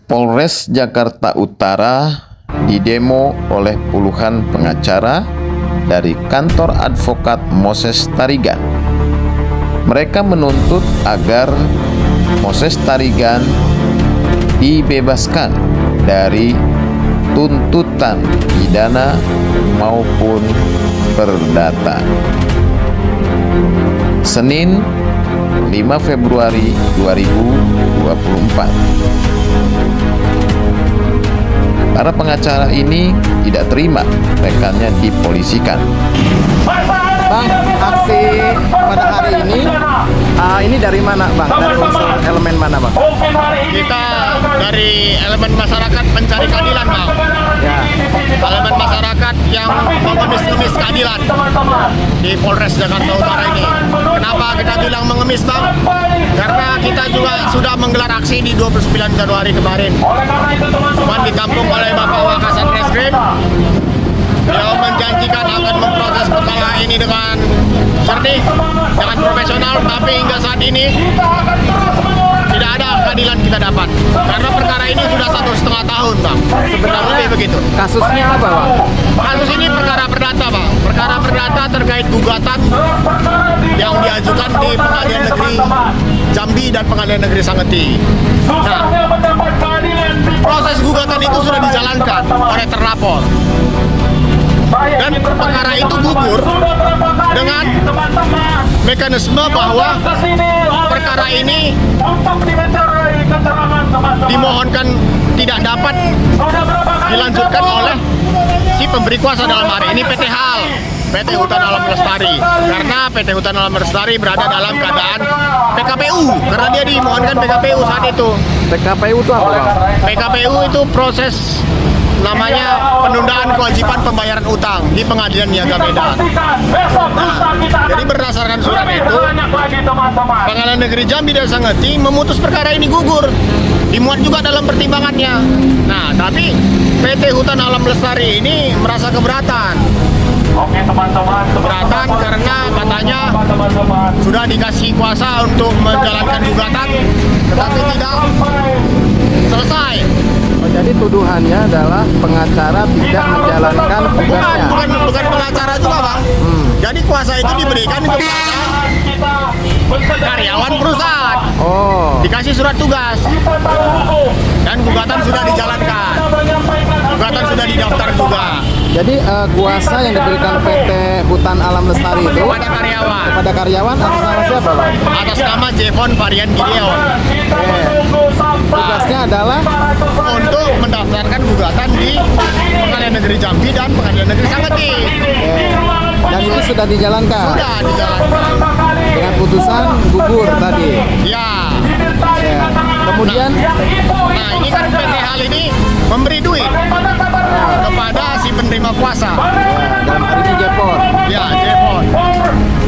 Polres Jakarta Utara didemo oleh puluhan pengacara dari kantor advokat Moses Tarigan. Mereka menuntut agar Moses Tarigan dibebaskan dari tuntutan pidana maupun perdata. Senin 5 Februari 2024. Para pengacara ini tidak terima rekannya dipolisikan. Bang, aksi pada hari ini dari mana, Bang? Dari unsur elemen mana, Bang? Kita dari elemen masyarakat mencari keadilan, Bang. Ya. Elemen masyarakat yang mengemis-ngemis keadilan di Polres Jakarta Utara ini. Kenapa kita bilang mengemis, Bang? Karena kita juga sudah menggelar aksi di 29 Januari kemarin. Cuman ditampung oleh Bapak Wakasan Reskrim. Beliau menjanjikan akan memproses perkara ini dengan jernih, dengan profesional, tapi hingga saat ini tidak ada keadilan kita dapat. Karena perkara ini sudah 1,5 tahun, Bang. Kurang lebih begitu. Kasusnya apa, Bang? Kasus ini perkara perdata, Bang. Perkara perdata terkait gugatan yang diajukan di Pengadilan Negeri Jambi dan Pengadilan Negeri Sangeti. Nah, proses gugatan itu sudah dijalankan oleh terlapor. Dan perkara itu gugur dengan mekanisme bahwa perkara ini dimohonkan tidak dapat dilanjutkan oleh si pemberi kuasa, dalam hari ini PT HAL, PT Hutan Alam Lestari, karena PT Hutan Alam Lestari berada dalam keadaan PKPU karena dia dimohonkan PKPU saat itu. PKPU itu apa, Bang? PKPU itu proses namanya penundaan kewajiban pembayaran utang di Pengadilan Niaga Medan. Nah, jadi berdasarkan surat itu, Pengadilan Negeri Jambi dan Sangeti memutus perkara ini gugur, dimuat juga dalam pertimbangannya. Nah, tapi PT Hutan Alam Lestari ini merasa keberatan. Keberatan karena katanya sudah dikasih kuasa untuk menjalankan gugatan, tetapi tidak selesai. Oh, jadi tuduhannya adalah pengacara tidak menjalankan tugasnya. Bukan pengacara juga, Bang. Jadi kuasa itu diberikan kepada karyawan perusahaan. Oh. Dikasih surat tugas. Dan gugatan sudah dijalankan. Gugatan sudah didaftar juga. Jadi kuasa yang diberikan PT Hutan Alam Lestari itu kepada karyawan atas nama siapa, Bang? Atas nama Jevon Varian Gideon. Tugasnya adalah untuk mendaftarkan gugatan di Pengadilan Negeri Jambi dan Pengadilan Negeri Sangeti. dan itu sudah dijalankan Sudah dijalankan. dengan putusan gugur tadi. Ya. Ya. Kemudian Nah, ini kan PT HAL ini memberi duit kepada si penerima kuasa. dalam hari ini Jepon. Ya, Jevon.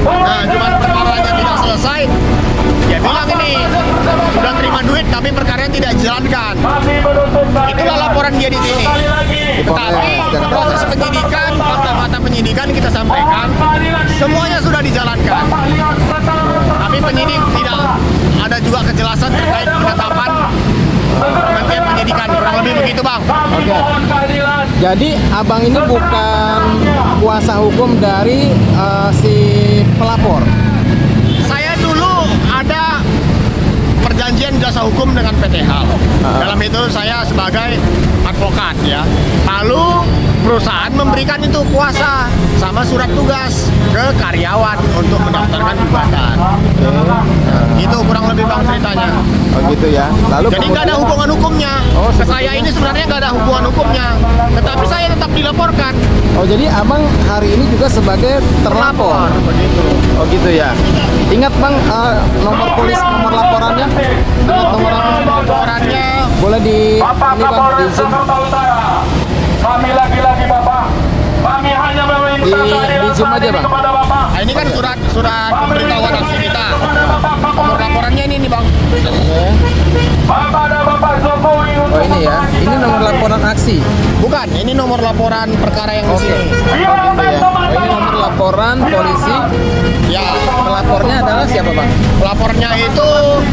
Nah, cuman perkaranya tidak selesai. Dia bilang ini sudah terima duit tapi perkaranya tidak dijalankan. Itulah laporan dia di sini. Tetapi proses penyidikan, fakta-fakta penyidikan kita sampaikan, semuanya sudah dijalankan. Tapi penyidik tidak ada juga kejelasan terkait penetapan Kementerian Penyidikan. Kurang lebih begitu, Bang. Oke. Jadi abang ini bukan kuasa hukum dari si pelapor. Saya dulu ada perjanjian jasa hukum dengan PT HAL. Dalam itu saya sebagai advokat, ya. Lalu perusahaan memberikan itu kuasa sama surat tugas ke karyawan untuk mendaftarkan gugatan. Itu kurang lebih, Bang, ceritanya. Oh gitu ya. Lalu Jadi nggak ada hubungan hukumnya. Oh, Ke seperti saya itu. ini sebenarnya nggak ada hubungan hukumnya. Tetapi saya tetap dilaporkan. Oh jadi abang hari ini juga sebagai terlapor. Begitu. Oh gitu ya. Ingat Bang nomor nomor laporannya? Ingat nomor apa? Laporannya Boleh di ini Bang di Zoom. Kami lagi-lagi Bapak. Kami hanya meminta Di Zoom aja, Bang. kepada Bapak. Nah, ini kan surat pemberitahuan aksi kita. Nomor laporannya ini nih, Bang. Bapak dan Bapak Jokowi Oh untuk ini ya. Ini nomor laporan aksi. Bukan, ini nomor laporan perkara yang di Oke. sini. Oh gitu ya. Oh, ini nomor laporan polisi. Ya, Pelapornya adalah siapa Bang? pelapornya itu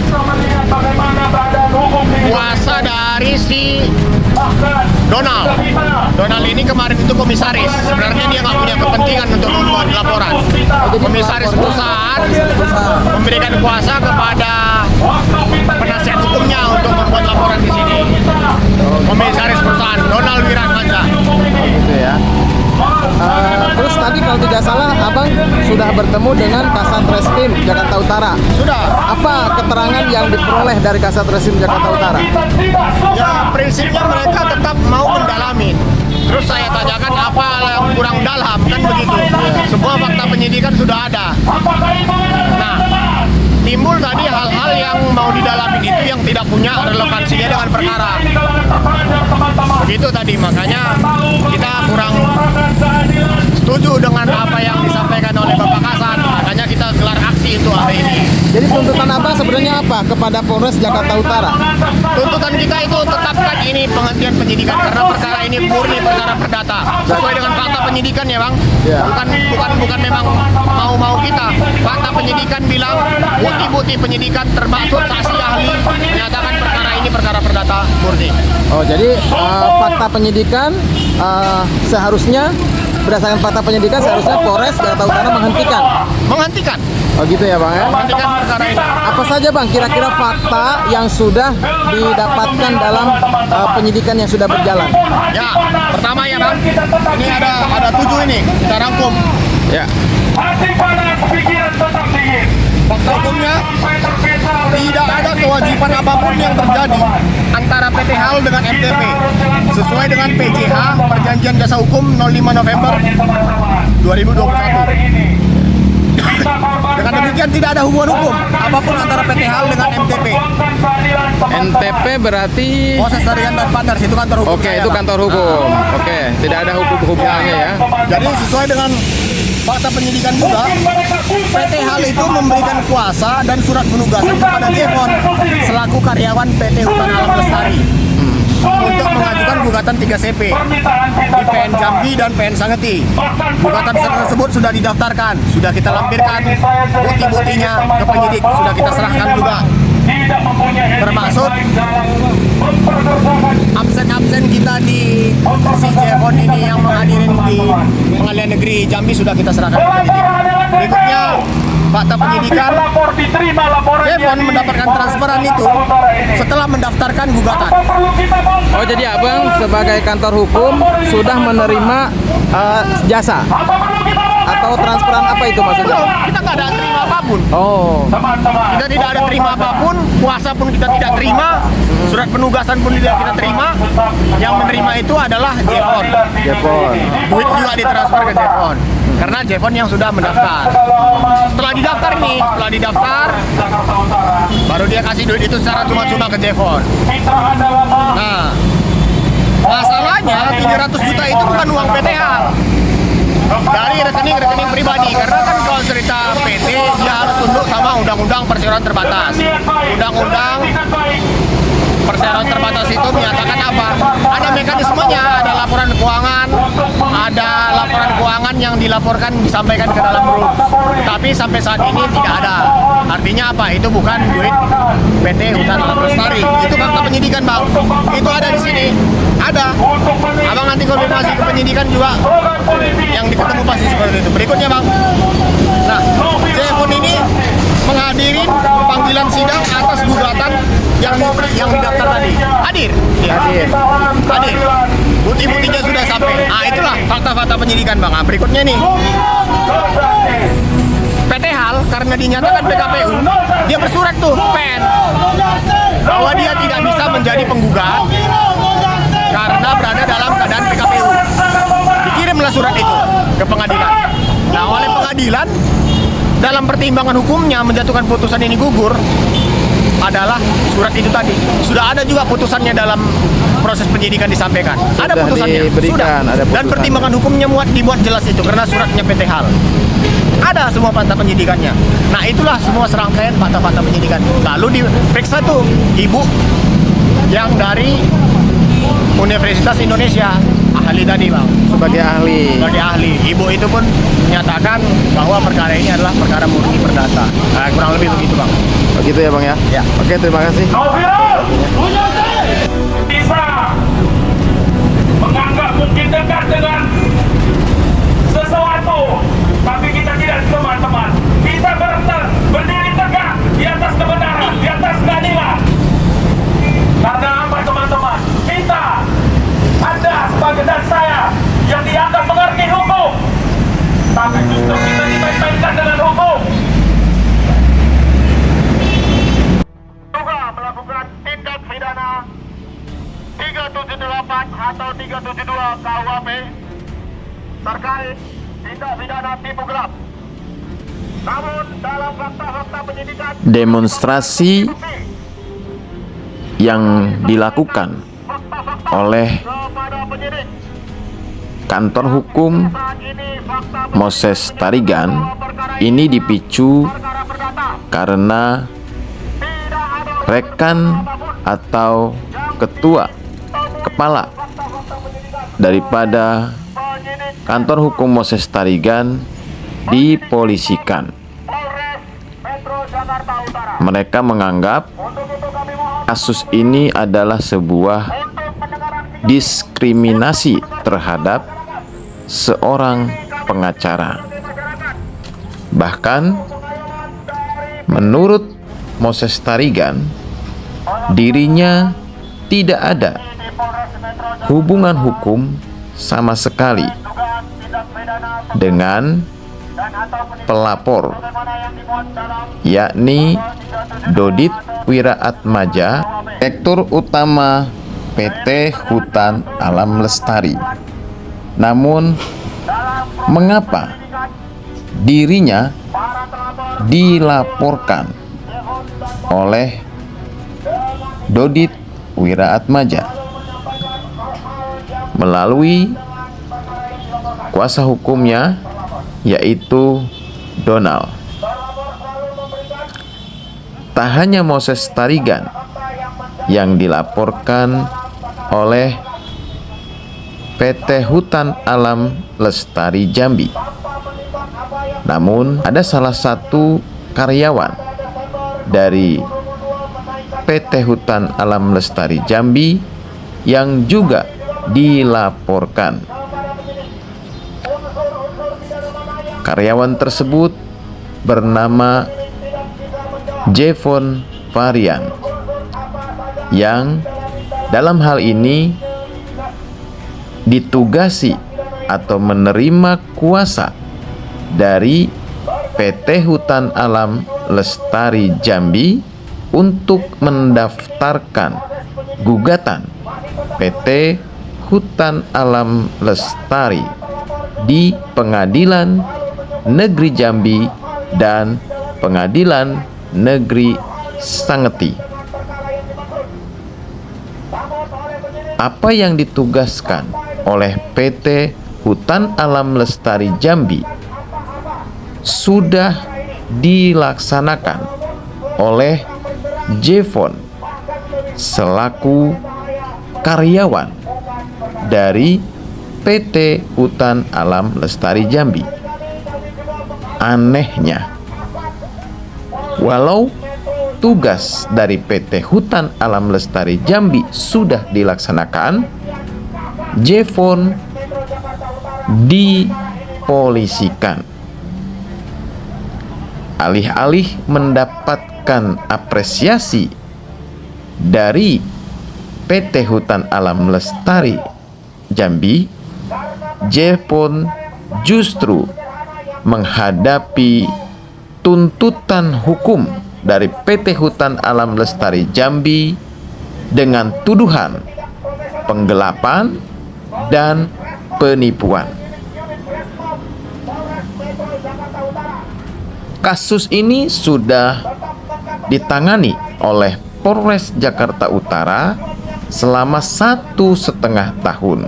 melihat bagaimana keadaan hukum di kuasa dan dari si Donald. Donald ini kemarin itu komisaris. Sebenarnya dia nggak punya kepentingan untuk membuat laporan. Komisaris perusahaan memberikan kuasa kepada penasihat hukumnya untuk membuat laporan di sini. Komisaris perusahaan Donald Wiramansa. Gitu ya. Terus tadi kalau tidak salah abang sudah bertemu dengan Kasat Reskrim Jakarta Utara. Sudah. Apa keterangan yang diperoleh dari Kasat Reskrim Jakarta Utara? Ya prinsipnya mereka tetap mau mendalami. Terus saya tanyakan apa yang kurang dalam, kan begitu. Semua fakta penyidikan sudah ada. Nah, timbul tadi hal-hal yang mau didalamin itu yang tidak punya relevansinya dengan perkara. Begitu tadi, makanya kita kurang setuju dengan apa yang disampaikan oleh Bapak Kasat. Makanya kita gelar aksi itu hari ini. Jadi tuntutan abang sebenarnya apa kepada Polres Jakarta Utara? Tuntutan kita itu tetapkan ini penghentian penyidikan karena perkara ini murni perkara perdata sesuai dengan fakta penyidikan ya bang. Ya. Bukan memang mau kita. Fakta penyidikan bilang bukti-bukti penyidikan termasuk saksi ahli menyatakan perkara ini perkara perdata murni. Oh jadi fakta penyidikan seharusnya berdasarkan fakta penyidikan seharusnya Polres Jakarta Utara Menghentikan Oh gitu ya bang ya. menghentikan perkara ini. Apa saja bang kira-kira fakta yang sudah didapatkan dalam penyidikan yang sudah berjalan? Ya, pertama ya bang, ini ada 7 ini kita rangkum. Ya. Hati panas, pikiran tetap dingin. Fakta hukumnya tidak ada kewajiban apapun yang terjadi antara PT HAL dengan MTP sesuai dengan PJH Perjanjian Jasa Hukum 05 November 2021. Dengan demikian tidak ada hubungan hukum apapun antara PT HAL dengan MTP. NTP berarti Proses Tarian dan Partners itu kantor hukum. oke saya, itu Bang. kantor hukum. Oke, tidak ada hubungannya ya. Jadi sesuai dengan fakta penyidikan juga, PT HAL itu memberikan kuasa dan surat penugasan kepada Jevon selaku karyawan PT Hutan Alam Lestari untuk mengajukan gugatan 3 CP di PN Jambi dan PN Sangeti. Gugatan tersebut sudah didaftarkan, sudah kita lampirkan bukti-buktinya ke penyidik, sudah kita serahkan juga. Termasuk absen-absen kita di si Jevon ini yang menghadirin di Pengadilan Negeri Jambi sudah kita serahkan ke penyidik. Berikutnya fakta penyidikan, Jevon mendapatkan transferan itu setelah mendaftarkan gugatan. Oh jadi abang sebagai kantor hukum sudah menerima jasa atau transferan apa itu maksudnya? Belum, kita nggak ada terima apapun. Oh. Kita tidak ada terima apapun, kuasa pun kita tidak terima, surat penugasan pun tidak kita terima. Yang menerima itu adalah Jevon. Jevon. Duit juga ditransfer ke Jevon. Karena Jevon yang sudah mendaftar. Setelah didaftar, baru dia kasih duit itu secara cuma-cuma ke Jevon. Nah, masalahnya 300 juta itu bukan uang PT HAL. Dari rekening pribadi, karena kan kalau cerita PT dia harus tunduk sama undang-undang perseroan terbatas. Undang-undang perseroan terbatas itu menyatakan apa? Ada mekanismenya, ada laporan keuangan yang dilaporkan disampaikan ke dalam grup. Tapi sampai saat ini tidak ada. Artinya apa? Itu bukan duit PT Hutan Alam Lestari. Itu fakta penyidikan bang. Itu ada di sini. Ada. Abang nanti konfirmasi ke penyidikan juga yang diketemu pasti seperti itu. Berikutnya bang. Nah, Jevon ini menghadiri panggilan sidang atas gugatan yang didaftar tadi. Hadir. Ya. Hadir. Bukti-buktinya sudah sampai. Nah, itulah fakta-fakta penyidikan bang. Nah, berikutnya nih. PT HAL karena dinyatakan PKPU, dia bersurat tuh PN bahwa dia tidak bisa menjadi penggugat karena berada dalam keadaan PKPU. Dikirimlah surat itu ke pengadilan. Nah, oleh pengadilan dalam pertimbangan hukumnya menjatuhkan putusan ini gugur adalah surat itu tadi. Sudah ada juga putusannya dalam proses penyidikan disampaikan. Ada putusannya. Diberikan, sudah. ada putusannya. Dan pertimbangan hukumnya dibuat jelas itu karena suratnya PT HAL. Ada semua fakta penyidikannya. Nah, itulah semua serangkaian fakta-fakta penyidikan. Lalu diperiksa tuh ibu yang dari Universitas Indonesia, ahli tadi bang. Sebagai ahli. Ibu itu pun menyatakan bahwa perkara ini adalah perkara murni perdata. Nah, kurang lebih begitu bang. Begitu ya bang ya. Ya. Oke terima kasih. terkait tindak pidana tipu gelap. Namun dalam fakta-fakta penyidikan Demonstrasi yang dilakukan oleh kepada penyidik kantor hukum saat ini fakta Moses Tarigan ini dipicu perkara perdata karena tidak ada rekan atau ketua kepala daripada penyidik kantor hukum Moses Tarigan dipolisikan. Polres Metro Jakarta Utara. Mereka menganggap Untuk itu kami mohon kasus ini adalah sebuah untuk pendengaran diskriminasi terhadap seorang pengacara. Bahkan menurut Moses Tarigan, dirinya tidak ada hubungan hukum sama sekali dugaan tindak pidana dengan dan atau pelapor, bagaimana yang dimuat dalam yakni Dodit Wiraatmaja, Direktur Utama PT Hutan Alam Lestari. Namun, mengapa dirinya dilaporkan oleh Dodit Wiraatmaja melalui kuasa hukumnya, yaitu Donald. Tak hanya Moses Tarigan yang dilaporkan oleh PT Hutan Alam Lestari Jambi, namun ada salah satu karyawan dari PT Hutan Alam Lestari Jambi yang juga dilaporkan. Karyawan tersebut bernama Jevon Varian, yang dalam hal ini ditugasi atau menerima kuasa dari PT Hutan Alam Lestari Jambi untuk mendaftarkan gugatan PT Hutan Alam Lestari di Pengadilan Negeri Jambi dan Pengadilan Negeri Sangeti. Apa yang ditugaskan oleh PT Hutan Alam Lestari Jambi sudah dilaksanakan oleh Jevon selaku karyawan dari PT Hutan Alam Lestari Jambi. Anehnya, walau tugas dari PT Hutan Alam Lestari Jambi sudah dilaksanakan, Jevon dipolisikan. Alih-alih mendapatkan apresiasi dari PT Hutan Alam Lestari Jambi, Jevon justru menghadapi tuntutan hukum dari PT Hutan Alam Lestari Jambi dengan tuduhan penggelapan dan penipuan. Kasus ini sudah ditangani oleh Polres Jakarta Utara selama 1,5 tahun.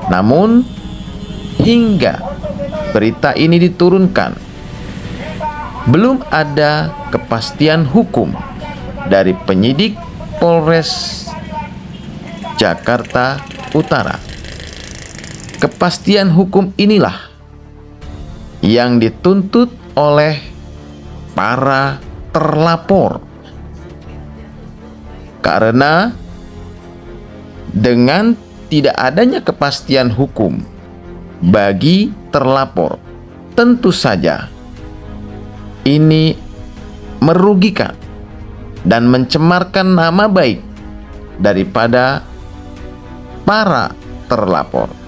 Namun, hingga berita ini diturunkan, belum ada kepastian hukum dari penyidik Polres Jakarta Utara. Kepastian hukum inilah yang dituntut oleh para terlapor, karena dengan tidak adanya kepastian hukum bagi terlapor, tentu saja ini merugikan dan mencemarkan nama baik daripada para terlapor.